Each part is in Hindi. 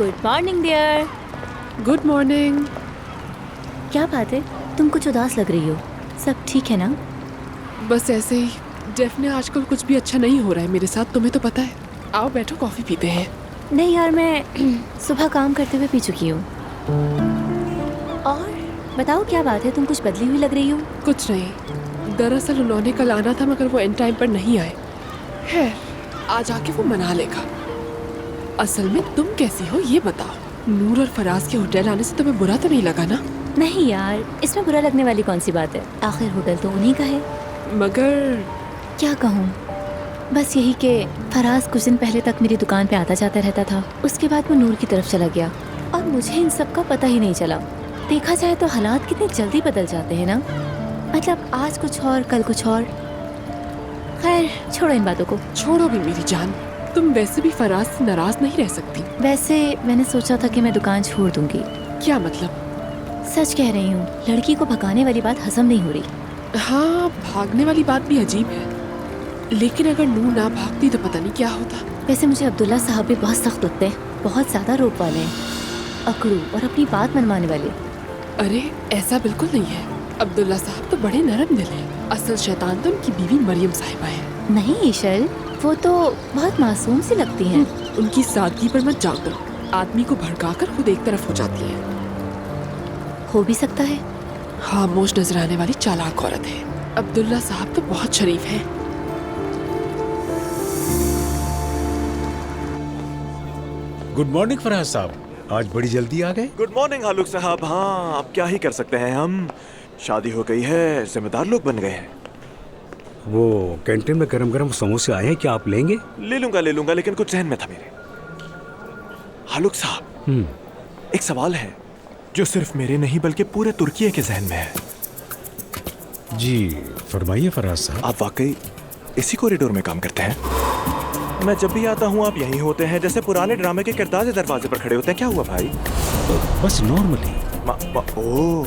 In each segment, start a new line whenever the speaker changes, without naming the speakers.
Good morning dear.
Good morning.
क्या बात है, तुम कुछ उदास लग रही हो। सब ठीक है ना?
बस ऐसे ही। डेफने आजकल कुछ भी अच्छा नहीं हो रहा है मेरे साथ, तुम्हें तो पता है। आओ बैठो, कॉफी पीते हैं।
नहीं यार, मैं सुबह काम करते हुए पी चुकी हूँ। और बताओ क्या बात है, तुम कुछ बदली हुई लग रही हो।
कुछ नहीं, दरअसल उन्होंने कल आना था मगर वो एंड टाइम पर नहीं आए। है आज आके वो मना लेगा। असल में तुम कैसी हो ये बताओ। नूर और फराज के होटल आने से तुम्हें बुरा तो नहीं लगा ना?
नहीं यार, इसमें बुरा लगने वाली कौन सी बात है, आखिर होटल तो उन्हीं का है।
मगर
क्या कहूँ, बस यही कि फराज कुछ दिन पहले तक मेरी दुकान पे आता जाता रहता था, उसके बाद वो नूर की तरफ चला गया और मुझे इन सब का पता ही नहीं चला। देखा जाए तो हालात कितनी जल्दी बदल जाते हैं ना, मतलब आज कुछ और कल कुछ और। खैर छोड़ो इन बातों को।
छोड़ो भी मेरी जान, तुम वैसे भी फराज से नाराज नहीं रह सकती।
वैसे मैंने सोचा था कि मैं दुकान छोड़ दूंगी।
क्या मतलब?
सच कह रही हूँ, लड़की को भगाने वाली बात हजम नहीं हो रही।
हाँ, भागने वाली बात भी अजीब है, लेकिन अगर नूर ना भागती तो पता नहीं क्या होता।
वैसे मुझे अब्दुल्ला साहब भी बहुत सख्त लगते हैं, बहुत ज्यादा रोप वाले हैं, अकड़ू और अपनी बात मनवाने वाले।
अरे ऐसा बिल्कुल नहीं है, अब्दुल्ला साहब तो बड़े नरम दिल हैं। असल शैतान तो उनकी बीवी मरियम साहिबा है।
नहीं ईशल, वो तो बहुत मासूम सी लगती हैं।
उनकी सादगी पर मत जाओ तुम, आदमी को भड़काकर खुद एक तरफ हो जाती है।
हो भी सकता है।
खामोश नजर आने वाली चालाक औरत है। अब्दुल्ला साहब तो बहुत शरीफ हैं।
गुड मॉर्निंग फराज साहब, आज बड़ी जल्दी आ गए।
गुड मॉर्निंग हालुक साहब। हाँ, अब क्या ही कर सकते हैं हम, शादी हो गई है, जिम्मेदार लोग बन गए हैं।
वो कैंटीन में गरम गरम समोसे आए हैं, क्या आप लेंगे?
ले लूंगा, लेकिन कुछ जहन में था मेरे। हालुक साहब, एक सवाल है जो सिर्फ मेरे नहीं बल्कि पूरे तुर्की के जहन में है।
जी फरमाइए फराज साहब।
आप वाकई इसी कॉरिडोर में काम करते हैं? मैं जब भी आता हूँ आप यहीं होते हैं, जैसे पुराने ड्रामे के किरदार दरवाजे पर खड़े होते हैं। क्या हुआ भाई?
बस नॉर्मली।
ओह,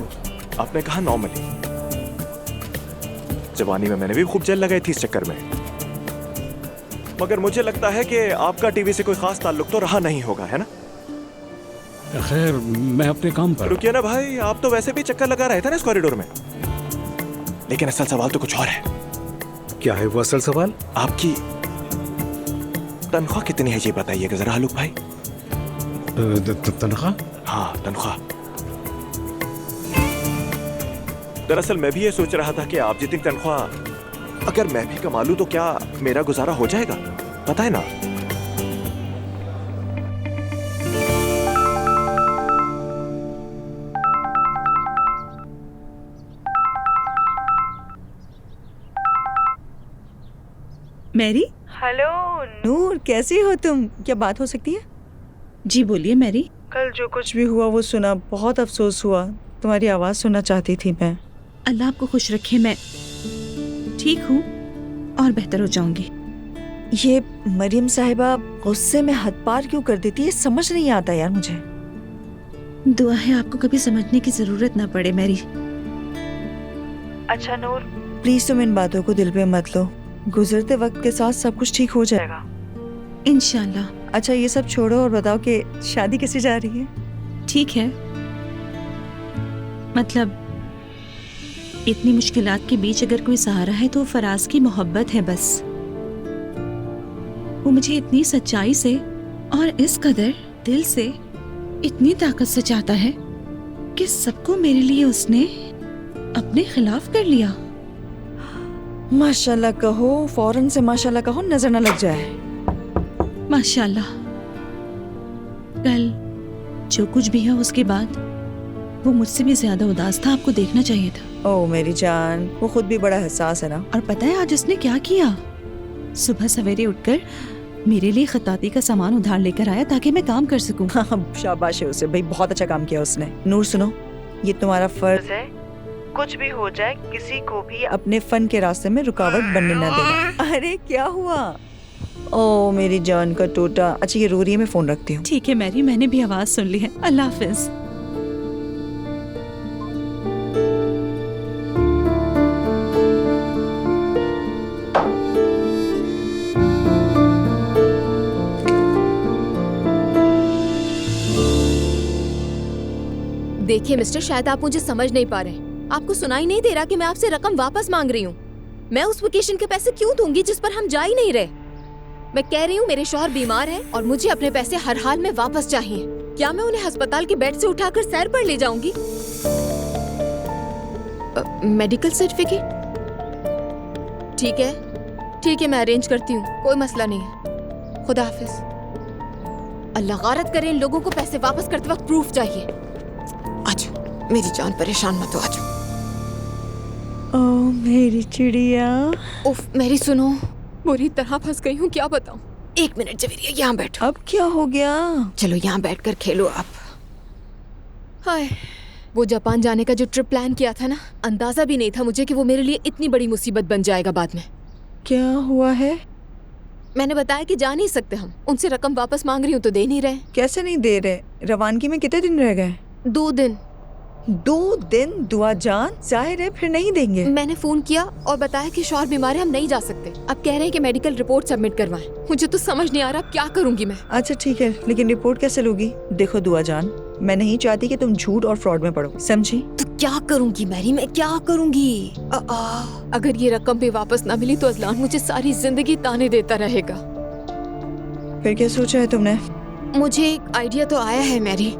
आपने कहा नॉर्मली। जवानी में मैंने भी खूब जेल लगाई थी इस चक्कर में, मगर मुझे लगता है कि आपका टीवी से कोई खास ताल्लुक तो रहा नहीं होगा, है ना?
खैर मैं अपने काम पर।
रुकिए ना भाई, आप तो वैसे भी चक्कर लगा रहे थे ना इस कॉरिडोर में, लेकिन असल सवाल तो कुछ और है।
क्या है वो असल सवाल?
आपकी तनख्वाह कितनी है ये बताइएगा जरा हालुक भाई।
तनख्वाह?
हाँ तनख्वाह। दरअसल मैं भी ये सोच रहा था कि आप जितनी तनख्वाह अगर मैं भी कमा लूं तो क्या मेरा गुजारा हो जाएगा, पता है ना?
मैरी।
हेलो नूर, कैसी हो तुम? क्या बात हो सकती है?
जी बोलिए मैरी।
कल जो कुछ भी हुआ वो सुना, बहुत अफसोस हुआ। तुम्हारी आवाज़ सुनना चाहती थी मैं।
अल्लाह आपको खुश रखे, मैं ठीक हूँ और बेहतर हो जाऊंगी।
ये मरियम साहिबा गुस्से में हद पार क्यों कर देती है, समझ नहीं आता यार मुझे।
दुआ है आपको कभी समझने की जरूरत ना पड़े मैरी।
अच्छा नूर, प्लीज तुम इन बातों को दिल पे मत लो, गुजरते वक्त के साथ सब कुछ ठीक हो जाएगा
इंशाल्लाह।
अच्छा ये सब छोड़ो और बताओ कि शादी कैसे जा रही है?
ठीक है, मतलब इतनी मुश्किलात के बीच अगर कोई सहारा है तो फराज की मोहब्बत है बस। वो मुझे इतनी सच्चाई से और इस कदर दिल से इतनी ताकत से चाहता है कि सबको मेरे लिए उसने अपने खिलाफ कर लिया।
माशाल्लाह कहो, फौरन से माशाल्लाह कहो, नजर न लग जाए।
माशाल्लाह। कल जो कुछ भी है उसके बाद वो मुझसे भी ज्यादा उदास था, आपको देखना चाहिए था।
ओ मेरी जान, वो खुद भी बड़ा हसास है ना।
और पता है आज उसने क्या किया? सुबह सवेरे उठकर मेरे लिए खताती का सामान उधार लेकर आया ताकि मैं काम कर सकूं।
हाँ, शाबाश है उसे भाई, बहुत अच्छा काम किया उसने। नूर सुनो, ये तुम्हारा फर्ज है, कुछ भी हो जाए किसी को भी अपने फन के रास्ते में रुकावट बनने न देना। अरे क्या हुआ? ओ मेरी जान का टोटा। अच्छा ये रो रही है, मैं फोन रखती हूँ।
ठीक है मैरी, मैंने भी आवाज सुन ली है। अल्लाह हाफिज।
देखिए मिस्टर, शायद आप मुझे समझ नहीं पा रहे। आपको सुनाई नहीं दे रहा कि मैं आपसे रकम वापस मांग रही हूँ। मैं उस वेकेशन के पैसे क्यों दूंगी जिस पर हम जा ही नहीं रहे। मैं कह रही हूँ मेरे शौहर बीमार है और मुझे अपने पैसे हर हाल में वापस चाहिए। क्या मैं उन्हें अस्पताल के बेड से उठाकर सैर पर ले जाऊंगी? Medical certificate? ठीक है, मैं अरेंज करती हूँ, कोई मसला नहीं है। खुदा हाफिज। अल्लाह गारत करे, इन लोगों को पैसे वापस करते वक्त प्रूफ चाहिए। आजो, मेरी जान परेशान मत हो, आजो।
ओ मेरी चिड़िया।
उफ, मेरी सुनो, बुरी तरह फंस गई हूँ, क्या बताऊँ। 1 मिनट जवेरिया, यहाँ बैठो।
अब क्या हो गया?
चलो यहाँ बैठकर खेलो आप। हाय, वो जापान जाने का जो ट्रिप प्लान किया था ना, अंदाजा भी नहीं था मुझे कि वो मेरे लिए इतनी बड़ी मुसीबत बन जाएगा बाद में।
क्या हुआ है?
मैंने बताया कि जा नहीं सकते हम। उनसे रकम वापस मांग रही हूँ तो दे नहीं रहे।
कैसे नहीं दे रहे? रवानगी में कितने दिन रह गए?
2 दिन।
2 दिन? दुआ जान, जाहिर है फिर नहीं देंगे।
मैंने फोन किया और बताया कि शौहर बीमार है, हम नहीं जा सकते। अब कह रहे हैं कि मेडिकल रिपोर्ट सबमिट करवाएं। मुझे तो समझ नहीं आ रहा क्या करूंगी मैं।
अच्छा ठीक है, लेकिन रिपोर्ट कैसे लोगी? देखो दुआ जान, मैं नहीं चाहती कि तुम झूठ और फ्रॉड में पड़ो, समझी?
तो क्या करूंगी मैरी, मैं क्या करूंगी? अगर ये रकम भी वापस ना मिली तो अजलान मुझे सारी जिंदगी ताने देता रहेगा।
फिर क्या सोचा है तुमने?
मुझे एक आइडिया तो आया है मैरी।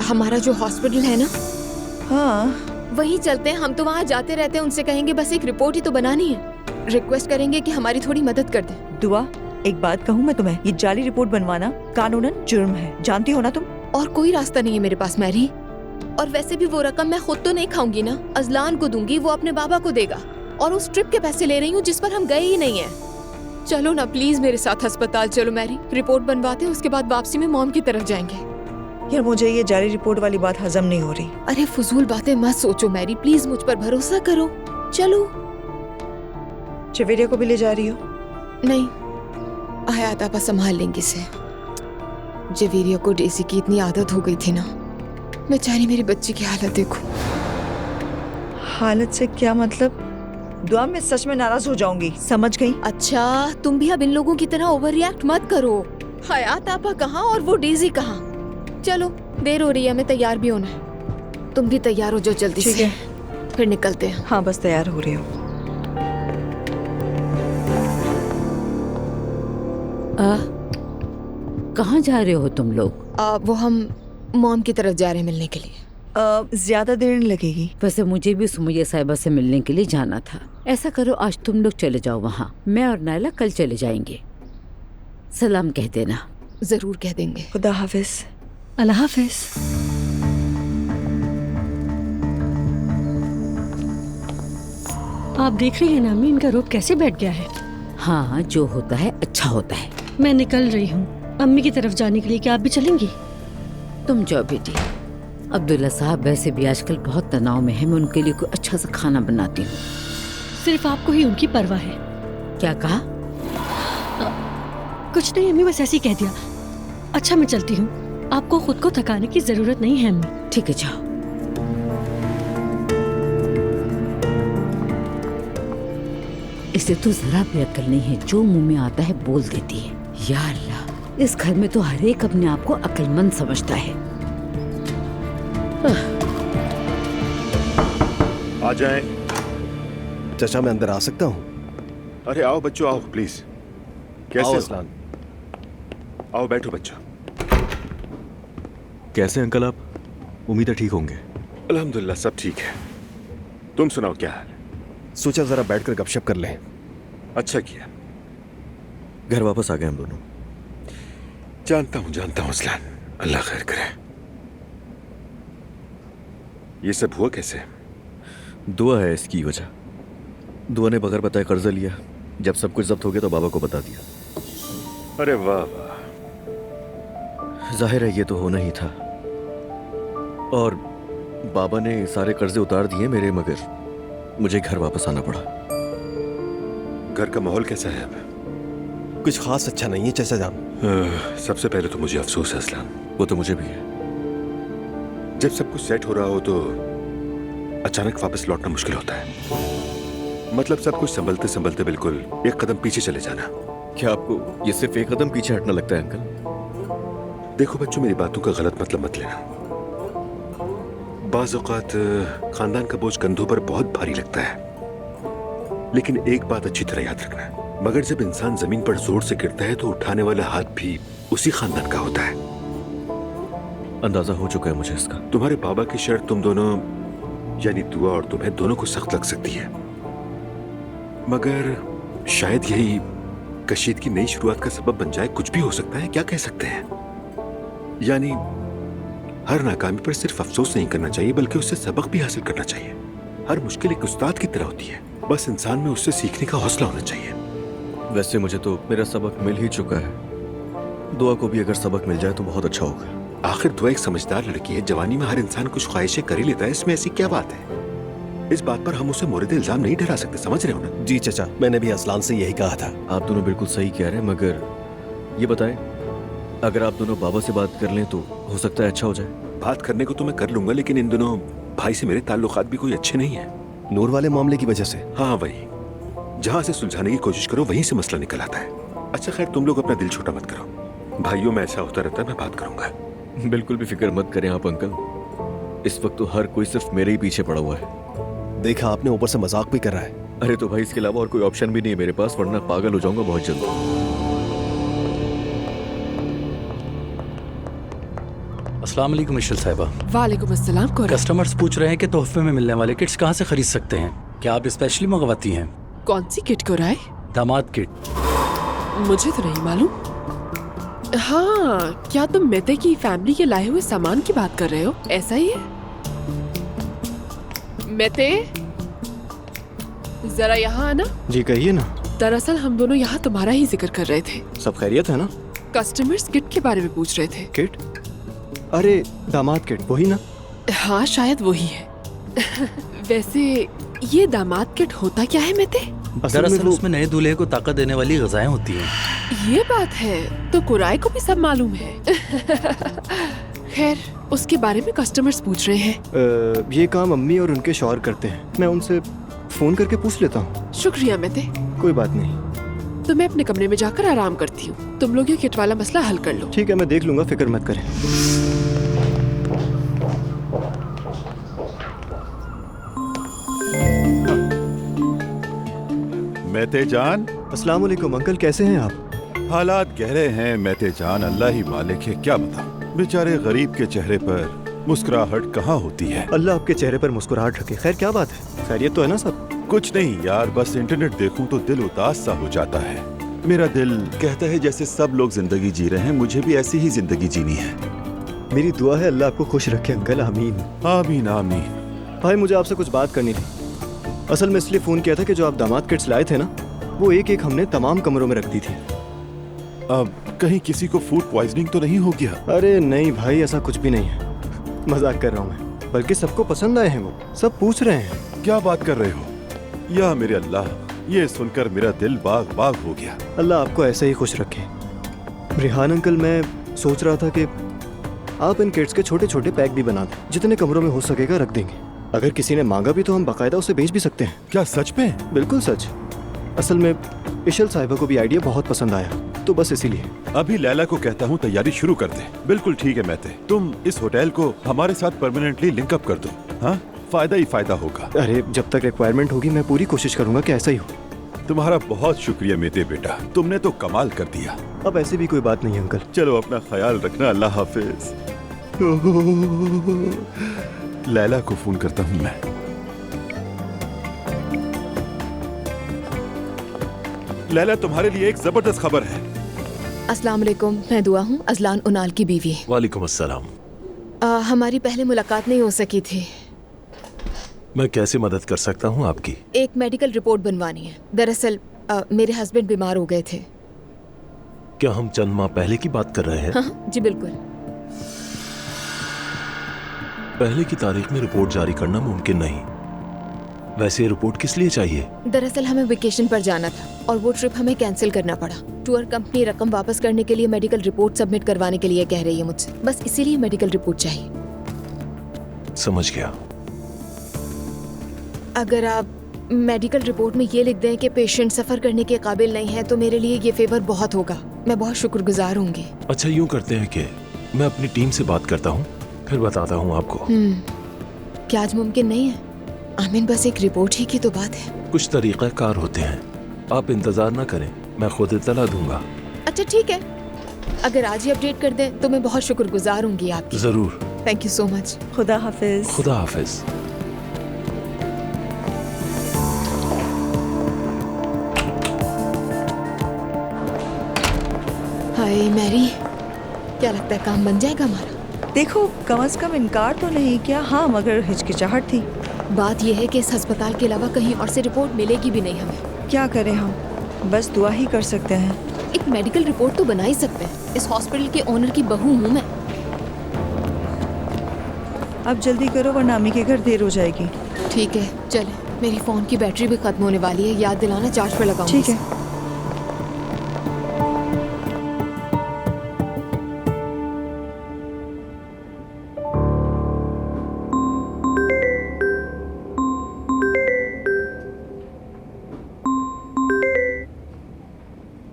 हमारा जो हॉस्पिटल है ना,
हाँ
वहीं चलते हैं। हम तो वहाँ जाते रहते हैं। उनसे कहेंगे बस एक रिपोर्ट ही तो बनानी है। रिक्वेस्ट करेंगे कि हमारी थोड़ी मदद कर दे।
दुआ, एक बात कहूँ मैं तुम्हें, ये जाली रिपोर्ट बनवाना कानूनन जुर्म है, जानती हो ना तुम?
और कोई रास्ता नहीं है मेरे पास मैरी। और वैसे भी वो रकम मैं खुद तो नहीं खाऊंगी ना, अजलान को दूंगी, वो अपने बाबा को देगा। और उस ट्रिप के पैसे ले रही हूँ जिस पर हम गए ही नहीं है। चलो ना प्लीज मेरे साथ अस्पताल चलो मैरी, रिपोर्ट बनवाते हैं, उसके बाद वापसी में मॉम की तरफ जाएंगे।
यार मुझे ये जाली रिपोर्ट वाली बात हजम नहीं हो रही।
अरे फजूल बातें मत सोचो मैरी, प्लीज मुझ पर भरोसा करो। चलो।
जवेरिया को भी ले जा रही हो?
नहीं, हयात आपा संभाल लेंगी इसे। जवेरिया को डेजी की इतनी आदत हो गई थी ना, बेचारी मेरी बच्ची की हालत देखो।
हालत से क्या मतलब? दुआ, मैं सच में नाराज हो जाऊंगी, समझ गई?
अच्छा, तुम भी अब इन लोगों की तरह ओवर रिएक्ट मत करो। हयात आपा कहाँ और वो डेजी कहाँ? चलो देर हो रही है, हमें तैयार भी होना है। तुम भी तैयार हो जाओ जल्दी
ठीक
से,
है।
फिर निकलते हैं।
हाँ बस तैयार हो रही हो।
कहाँ जा रहे हो तुम लोग?
वो हम मॉम की तरफ जा रहे हैं मिलने के लिए।
ज्यादा देर नहीं लगेगी।
वैसे मुझे भी सुमैया साहिबा से मिलने के लिए जाना था। ऐसा करो आज तुम लोग चले जाओ वहाँ, मैं और नायला कल चले जाएंगे। सलाम कह देना।
जरूर कह देंगे।
खुदा हाफिज।
अल्लाह हाफिज।
आप देख रही हैं ना अम्मी, इनका रूप कैसे बैठ गया है।
हाँ, जो होता है अच्छा होता है।
मैं निकल रही हूँ अम्मी की तरफ जाने के लिए, क्या आप भी चलेंगी?
तुम जाओ बेटी। अब्दुल्ला साहब वैसे भी आजकल बहुत तनाव में है, मैं उनके लिए कोई अच्छा सा खाना बनाती हूँ।
सिर्फ आपको ही उनकी परवाह है।
क्या कहा?
कुछ नहीं अम्मी, बस ऐसे ही कह दिया। अच्छा मैं चलती हूँ, आपको खुद को थकाने की जरूरत नहीं है अम्मी।
ठीक है जाओ। इसे तो जरा भी अक्ल नहीं है, जो मुंह में आता है बोल देती है। या अल्लाह, इस घर में तो हर एक अपने आप को अक्लमंद समझता है।
आ जाएं।
चाचा मैं अंदर आ सकता हूँ?
अरे आओ बच्चों, आओ प्लीज। कैसे
आओ
हो?
अस्लान।
आओ बैठो बच्चों।
कैसे अंकल आप? उम्मीद है ठीक होंगे।
अल्हम्दुलिल्लाह सब ठीक है। तुम सुनाओ क्या हाल है?
सोचा जरा बैठकर गपशप कर लें।
अच्छा किया।
घर वापस आ गए हम दोनों।
जानता हूँ अस्लान, अल्लाह खैर करे। ये सब हुआ कैसे?
दुआ है इसकी वजह। दुआ ने बगैर बताए कर्जा लिया। जब सब कुछ जब्त हो गया तो बाबा को बता दिया।
अरे वाह वाह।
जाहिर है ये तो होना ही था। और बाबा ने सारे कर्जे उतार दिए मेरे, मगर मुझे घर वापस आना पड़ा।
घर का माहौल कैसा है अब?
कुछ खास अच्छा नहीं है चाचा जान।
सबसे पहले तो मुझे अफसोस है अस्लान।
वो तो मुझे भी है।
जब सब कुछ सेट हो रहा हो तो अचानक वापस लौटना मुश्किल होता है। मतलब सब कुछ संभलते संभलते बिल्कुल एक कदम पीछे चले जाना।
क्या आपको ये सिर्फ एक कदम पीछे हटना लगता है अंकल?
देखो बच्चों, मेरी बातों का गलत मतलब मत लेना। बाज़ औक़ात खानदान का बोझ कंधों पर बहुत भारी लगता है, लेकिन एक बात अच्छी तरह याद रखना, मगर जब इंसान जमीन पर जोर से गिरता है तो उठाने वाला हाथ भी उसी खानदान का होता है।
अंदाजा हो चुका है मुझे इसका।
तुम्हारे बाबा की शर्त तुम दोनों यानी दुआ और तुम्हें दोनों को सख्त लग सकती है, मगर शायद यही कशीद की नई शुरुआत का सबब बन जाए। कुछ भी हो सकता है, क्या कह सकते हैं। यानी हर नाकामी पर सिर्फ अफसोस नहीं करना चाहिए, बल्कि उससे सबक भी हासिल करना चाहिए। हर मुश्किल एक उस्ताद की तरह होती है, बस इंसान में उससे सीखने का हौसला होना चाहिए।
वैसे मुझे तो मेरा सबक मिल ही चुका है। दुआ को भी अगर सबक मिल जाए तो बहुत अच्छा होगा।
आखिर दुआ एक समझदार लड़की है। जवानी में हर इंसान कुछ ख्वाहिशें कर ही लेता है, इसमें ऐसी क्या बात है। इस बात पर हम उसे मोरद इल्जाम नहीं ठहरा सकते, समझ रहे हो ना?
जी चाचा, मैंने भी असलान से यही कहा था।
आप दोनों बिल्कुल सही कह रहे हैं, मगर ये बताएं, अगर आप दोनों बाबा से बात कर लें तो हो सकता है अच्छा हो जाए।
बात करने को तो मैं कर लूंगा, लेकिन इन दिनों भाई से मेरे ताल्लुकात भी कोई अच्छे नहीं है।
नूर वाले मामले की वजह से?
हाँ वही, जहाँ से सुलझाने की कोशिश करो वहीं से मसला निकल आता है। अच्छा खैर, तुम लोग अपना दिल छोटा मत करो, भाइयों में ऐसा होता रहता है, मैं बात करूंगा।
बिल्कुल भी फिक्र मत करें आप अंकल, इस वक्त तो हर कोई सिर्फ मेरे ही पीछे पड़ा हुआ है।
देखा आपने, ऊपर से मजाक भी कर रहा है।
अरे तो भाई इसके अलावा और कोई ऑप्शन भी नहीं है मेरे पास, वरना पागल हो जाऊंगा बहुत जल्द।
अस्सलाम वालेकुम मिशेल साहिबा।
वालेकुम अस्सलाम।
कस्टमर्स पूछ रहे हैं कि तोहफे में मिलने वाले किट्स कहाँ से खरीद सकते हैं। क्या आप स्पेशली मंगवाती हैं?
कौन सी किट को राय?
दामाद किट।
मुझे तो नहीं मालूम। हाँ, क्या तुम मेते की फैमिली के लाए हुए सामान की बात कर रहे हो? ऐसा ही है? मेते, जरा यहाँ आना।
जी कहिए ना।
दरअसल हम दोनों यहाँ तुम्हारा ही जिक्र कर रहे थे।
सब खैरियत है ना?
कस्टमर्स किट के बारे में पूछ रहे थे।
किट? अरे दामाद किट वही ना?
हाँ शायद वही है। वैसे ये दामाद किट होता क्या है मेते?
दरअसल उसमें नए दूल्हे को ताकत देने वाली ग़िज़ाएं होती हैं।
ये बात है, तो कुराई को भी सब मालूम है। खैर, उसके बारे में कस्टमर्स पूछ रहे हैं।
ये काम अम्मी और उनके शौहर करते हैं, मैं उनसे फोन करके पूछ लेता हूँ।
शुक्रिया मेते।
कोई बात नहीं।
तो मैं अपने कमरे में जाकर आराम करती हूँ, तुम लोग ये किट वाला मसला हल कर लो।
ठीक है, मैं देख लूंगा, फिक्र मत करें।
मेते जान।
अस्सलाम वालेकुम अंकल, कैसे हैं आप?
हालात गहरे हैं मेते जान, अल्लाह ही मालिक है, क्या बताऊं। बेचारे गरीब के चेहरे पर मुस्कुराहट कहाँ होती है।
अल्लाह आपके चेहरे पर मुस्कुराहट रखे। खैर क्या बात है, खैरियत तो है ना सब?
कुछ नहीं यार, बस इंटरनेट देखूं तो दिल उदास सा हो जाता है। मेरा दिल कहता है जैसे सब लोग जिंदगी जी रहे हैं, मुझे भी ऐसी ही जिंदगी जीनी है।
मेरी दुआ है अल्लाह आपको खुश रखे अंकल। आमीन
आमीन आमीन।
भाई मुझे आपसे कुछ बात करनी थी। असल में इसलिए फोन किया था कि जो आप दामाद किट्स लाए थे ना, वो एक एक हमने तमाम कमरों में रख दी थी।
अब कहीं किसी को फूड पॉइजनिंग तो नहीं हो गया?
अरे नहीं भाई, ऐसा कुछ भी नहीं है, मजाक कर रहा हूँ मैं। बल्कि सबको पसंद आए हैं, वो सब पूछ रहे हैं।
क्या बात कर रहे हो? या मेरे अल्लाह, ये सुनकर मेरा दिल बाग बाग हो गया।
अल्लाह आपको ऐसे ही खुश रखे। रिहान अंकल, मैं सोच रहा था कि आप इन किट्स के छोटे छोटे पैक भी बना दें, जितने कमरों में हो सकेगा रख देंगे। अगर किसी ने मांगा भी तो हम बाकायदा उसे बेच भी सकते हैं।
क्या सच में?
बिल्कुल सच। असल में इशल साहिबा को भी आइडिया बहुत पसंद आया, तो बस इसीलिए।
अभी लैला को कहता हूँ तैयारी शुरू कर दे। बिल्कुल ठीक है मेते, तुम इस होटल को हमारे साथ परमानेंटली लिंकअप कर दो। हाँ, फायदा ही फायदा होगा।
अरे जब तक रिक्वायरमेंट होगी मैं पूरी कोशिश करूंगा कि ऐसा ही हो।
तुम्हारा बहुत शुक्रिया मेते बेटा, तुमने तो कमाल कर दिया।
अब ऐसी भी कोई बात नहीं अंकल।
चलो अपना ख्याल रखना, अल्लाह हाफिज। लैला को फोन करता हूँ मैं। लैला, तुम्हारे लिए एक जबरदस्त खबर है।
अस्सलाम वालेकुम, मैं दुआ हूँ, अजलान उनाल की बीवी।
वालेकुम अस्सलाम।
हमारी पहले मुलाकात नहीं हो सकी थी।
मैं कैसे मदद कर सकता हूँ आपकी?
एक मेडिकल रिपोर्ट बनवानी है। दरअसल मेरे हस्बैंड बीमार हो गए थे।
क्या हम चंद माह पहले की बात कर रहे हैं?
हाँ, जी बिल्कुल।
पहले की तारीख में रिपोर्ट जारी करना मुमकिन नहीं। वैसे रिपोर्ट किस लिए चाहिए?
दरअसल हमें वेकेशन पर जाना था और वो ट्रिप हमें कैंसिल करना पड़ा। टूर कंपनी रकम वापस करने के लिए मेडिकल रिपोर्ट सबमिट करवाने के लिए कह रही है मुझसे। बस इसीलिए मेडिकल रिपोर्ट चाहिए।
समझ गया।
अगर आप मेडिकल रिपोर्ट में ये लिख दें कि पेशेंट सफर करने के काबिल नहीं है तो मेरे लिए ये फेवर बहुत होगा। मैं बहुत शुक्रगुजार होंगी।
अच्छा यूँ करते हैं कि मैं अपनी टीम से बात करता हूँ, फिर बताता हूँ आपको।
क्या आज मुमकिन नहीं है? आमीन, बस एक रिपोर्ट ही की तो बात है।
कुछ तरीक़ाकार होते हैं, आप इंतजार ना करें, मैं खुद इत्तला दूंगा।
अच्छा ठीक है, अगर आज ही अपडेट कर दें तो मैं बहुत शुक्रगुजार होंगी आपकी।
जरूर।
Thank you so much.
खुदा हाफिज।
खुदा हाफिज।
हाय मैरी, क्या लगता है काम बन जाएगा हमारा?
देखो, कम से कम इनकार तो नहीं किया, हाँ मगर हिचकिचाहट थी।
बात यह है कि इस अस्पताल के अलावा कहीं और से रिपोर्ट मिलेगी भी नहीं हमें।
क्या करें हम, बस दुआ ही कर सकते हैं।
एक मेडिकल रिपोर्ट तो बना ही सकते हैं। इस हॉस्पिटल के ओनर की बहू हूँ मैं।
अब जल्दी करो वरना अम्मी के घर देर हो जाएगी।
ठीक है चले, मेरी फोन की बैटरी भी खत्म होने वाली है, याद दिलाना चार्ज पे लगाऊंगी।
ठीक है।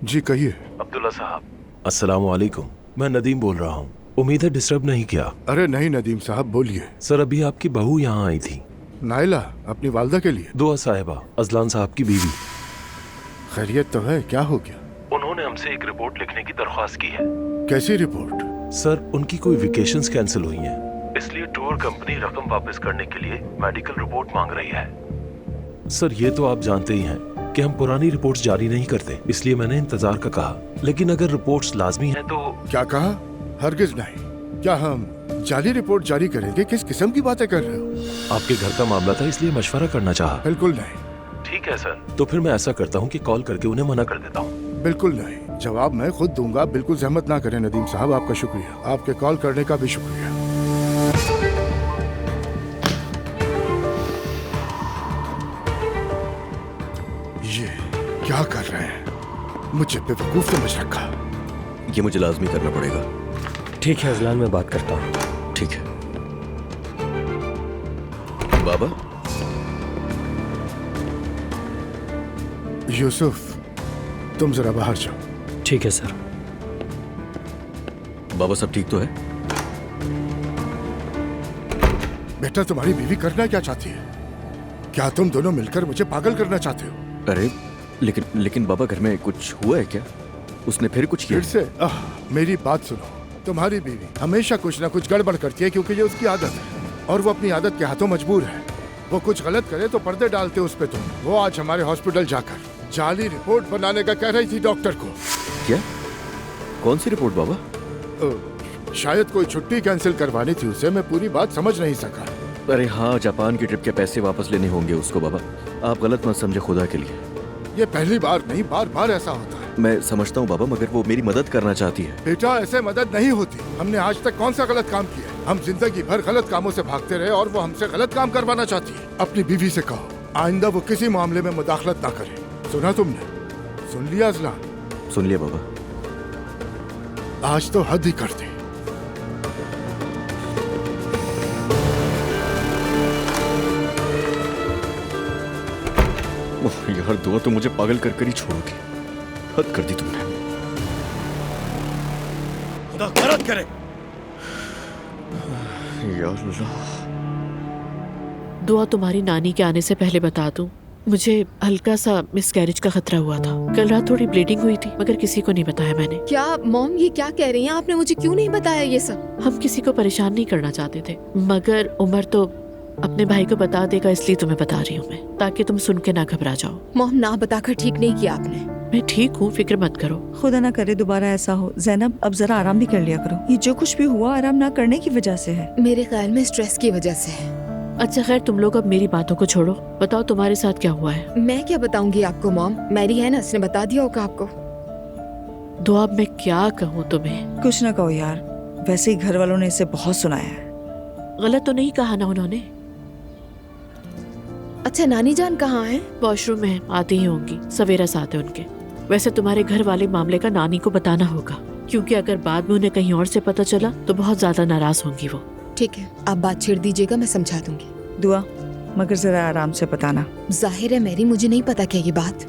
जी कहिए।
अब्दुल्ला साहब, अस्सलाम वालेकुम। मैं नदीम बोल रहा हूँ। उम्मीद है डिस्टर्ब नहीं किया।
अरे नहीं नदीम साहब, बोलिए।
सर, अभी आपकी बहू यहाँ आई थी।
नाइला, अपनी वालदा के लिए?
दुआ साहिबा, अजलान साहब की बीवी।
खैरियत तो है, क्या हो गया?
उन्होंने हमसे एक रिपोर्ट लिखने की दरख्वास्त की है।
कैसी रिपोर्ट?
सर, उनकी कोई वेकेशंस कैंसिल हुई हैं, इसलिए टूर कंपनी रकम वापस करने के लिए मेडिकल रिपोर्ट मांग रही है। सर, ये तो आप जानते ही हैं कि हम पुरानी रिपोर्ट्स जारी नहीं करते, इसलिए मैंने इंतजार का कहा। लेकिन अगर रिपोर्ट्स लाजमी हैं तो।
क्या कहा? हरगिज नहीं। क्या हम जाली रिपोर्ट जारी करेंगे? किस किस्म की बातें कर रहे हो?
आपके घर का मामला था, इसलिए मशवरा करना चाहा।
बिल्कुल नहीं।
ठीक है सर, तो फिर मैं ऐसा करता हूँ कि कॉल करके उन्हें मना कर देता हूँ।
बिल्कुल नहीं, जवाब मैं खुद दूंगा। बिल्कुल जहमत ना करें नदीम साहब, आपका शुक्रिया। आपके कॉल करने का भी शुक्रिया। ये क्या कर रहे हैं? मुझे बेवकूफ समझ रखा।
ये मुझे लाजमी करना पड़ेगा।
ठीक है अजलान, मैं बात करता हूँ।
ठीक है। बाबा।
यूसुफ, तुम जरा बाहर जाओ।
ठीक है सर।
बाबा सब ठीक तो है?
बेटा, तुम्हारी बीवी करना क्या चाहती है? क्या तुम दोनों मिलकर मुझे पागल करना चाहते हो?
अरे लेकिन बाबा, घर में कुछ हुआ है क्या? उसने फिर कुछ किया?
फिर से? मेरी बात सुनो। तुम्हारी बीवी हमेशा कुछ ना कुछ गड़बड़ करती है, क्योंकि ये उसकी आदत है और वो अपनी आदत के हाथों मजबूर है। वो कुछ गलत करे तो पर्दे डालते उस पे तुम। वो आज हमारे हॉस्पिटल जाकर जाली रिपोर्ट बनाने का कह रही थी डॉक्टर को।
क्या? कौन सी रिपोर्ट बाबा?
शायद कोई छुट्टी कैंसिल करवानी थी उसे, मैं पूरी बात समझ नहीं सका।
अरे हाँ, जापान की ट्रिप के पैसे वापस लेने होंगे उसको। बाबा आप गलत मत समझे, खुदा के लिए।
ये पहली बार नहीं, बार बार ऐसा होता है।
मैं समझता हूँ बाबा, मगर वो मेरी मदद करना चाहती है।
बेटा, ऐसे मदद नहीं होती। हमने आज तक कौन सा गलत काम किया? हम जिंदगी भर गलत कामों से भागते रहे और वो हमसे गलत काम करवाना चाहती है। अपनी बीवी से कहो आइंदा वो किसी मामले में मुदाखलत ना करे। सुना तुमने? सुन लिया अजलान?
सुन लिया बाबा।
आज तो हद ही कर दी।
यार दुआ तो मुझे पागल कर ही छोड़ोगी। हद कर दी तुमने।
खुदा मदद करे।
यार अल्लाह।
दुआ, तुम्हारी नानी के आने से पहले बता दूं, मुझे हल्का सा मिसकैरेज का खतरा हुआ था। कल रात थोड़ी ब्लीडिंग हुई थी, मगर किसी को नहीं बताया मैंने।
क्या मॉम, ये क्या कह रही हैं? आपने मुझे क्यों नहीं बताया ये सब?
हम किसी को परेशान नहीं करना चाहते थे, मगर उमर तो अपने भाई को बता देगा, इसलिए तुम्हें बता रही हूँ मैं, ताकि तुम सुन के ना घबरा जाओ।
मॉम, ना बताकर ठीक नहीं किया आपने।
मैं ठीक हूँ, फिक्र मत करो।
खुदा ना करे दोबारा ऐसा हो। जैनब, अब जरा आराम भी कर लिया करो। ये जो कुछ भी हुआ आराम ना करने की वजह से है।
मेरे ख्याल में स्ट्रेस की वजह से है।
अच्छा खैर, तुम लोग अब मेरी बातों को छोड़ो, बताओ तुम्हारे साथ क्या हुआ है।
मैं क्या बताऊंगी आपको मॉम? मैरी है ना, उसने बता दिया होगा आपको।
दुआ, मैं क्या कहूँ तुम्हें?
कुछ ना कहो यार, वैसे ही घर वालों ने इसे बहुत सुनाया है।
गलत तो नहीं कहा ना उन्होंने?
अच्छा, नानी जान कहाँ है?
वॉशरूम में आती ही होंगी, सवेरा साथ है उनके। वैसे तुम्हारे घर वाले मामले का नानी को बताना होगा, क्योंकि अगर बाद में उन्हें कहीं और से पता चला तो बहुत ज्यादा नाराज होंगी वो।
ठीक है, आप बात छेड़ दीजिएगा, मैं समझा दूंगी।
दुआ, मगर जरा आराम से बताना।
जाहिर है मैरी, मुझे नहीं पता क्या ये बात।